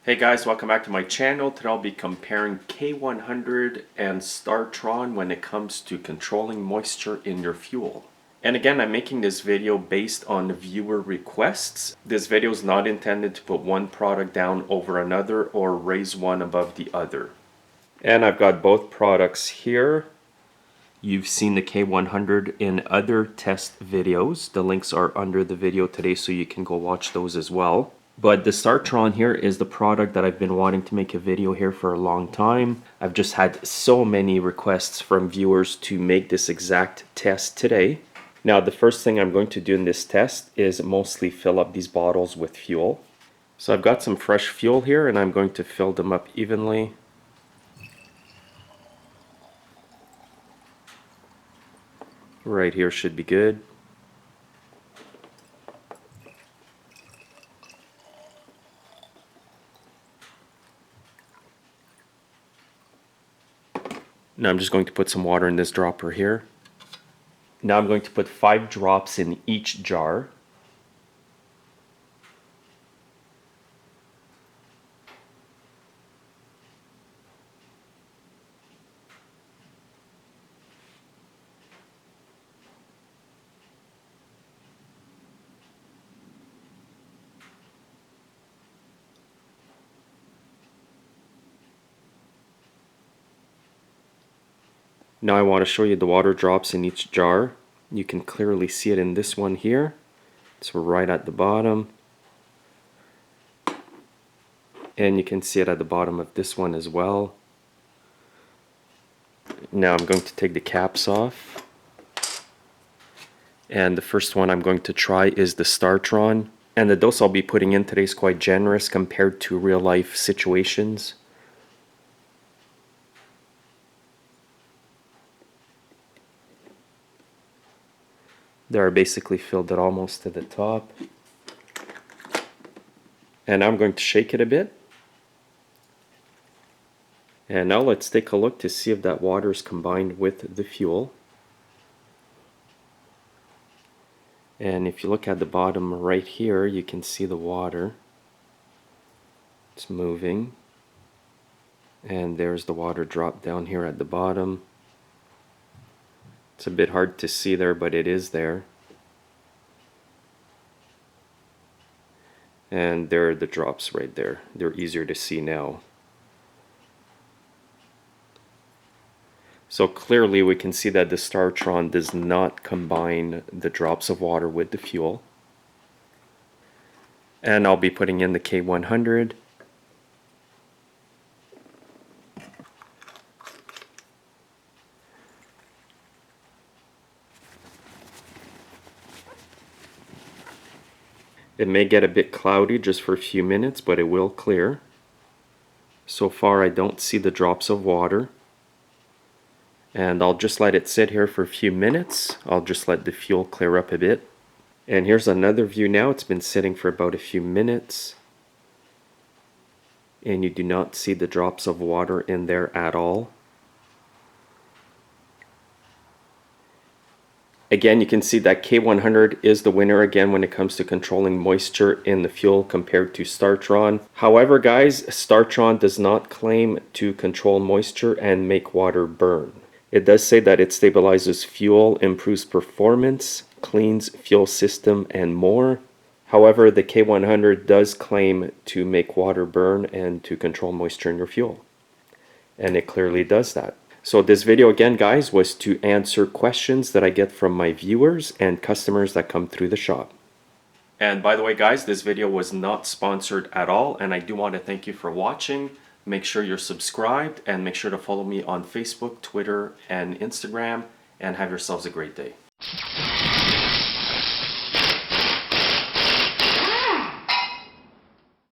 Hey guys, welcome back to my channel. Today I'll be comparing K100 and StarTron when it comes to controlling moisture in your fuel. And again, I'm making this video based on viewer requests. This video is not intended to put one product down over another or raise one above the other. And I've got both products here. You've seen the K100 in other test videos. The links are under the video today so you can go watch those as well. But the StarTron here is the product that I've been wanting to make a video here for a long time. I've just had so many requests from viewers to make this exact test today. Now the first thing I'm going to do in this test is mostly fill up these bottles with fuel. So I've got some fresh fuel here and I'm going to fill them up evenly. Right here should be good. Now I'm just going to put some water in this dropper here. Now I'm going to put 5 drops in each jar. Now I want to show you the water drops in each jar. You can clearly see it in this one here. It's right at the bottom. And you can see it at the bottom of this one as well. Now I'm going to take the caps off. And the first one I'm going to try is the StarTron. And the dose I'll be putting in today is quite generous compared to real life situations. There, I basically filled it almost to the top. And I'm going to shake it a bit. And now let's take a look to see if that water is combined with the fuel. And if you look at the bottom right here, you can see the water. It's moving. And there's the water drop down here at the bottom. It's a bit hard to see there, but it is there. And there are the drops right there. They're easier to see now. So clearly we can see that the StarTron does not combine the drops of water with the fuel. And I'll be putting in the K100. It may get a bit cloudy just for a few minutes, but it will clear. So far I don't see the drops of water. And I'll just let it sit here for a few minutes. I'll just let the fuel clear up a bit. And here's another view now. It's been sitting for about a few minutes. And you do not see the drops of water in there at all. Again, you can see that K100 is the winner again when it comes to controlling moisture in the fuel compared to StarTron. However, guys, StarTron does not claim to control moisture and make water burn. It does say that it stabilizes fuel, improves performance, cleans fuel system, and more. However, the K100 does claim to make water burn and to control moisture in your fuel. And it clearly does that. So this video again, guys, was to answer questions that I get from my viewers and customers that come through the shop. And by the way, guys, this video was not sponsored at all, and I do want to thank you for watching. Make sure you're subscribed and make sure to follow me on Facebook, Twitter, and Instagram, and have yourselves a great day.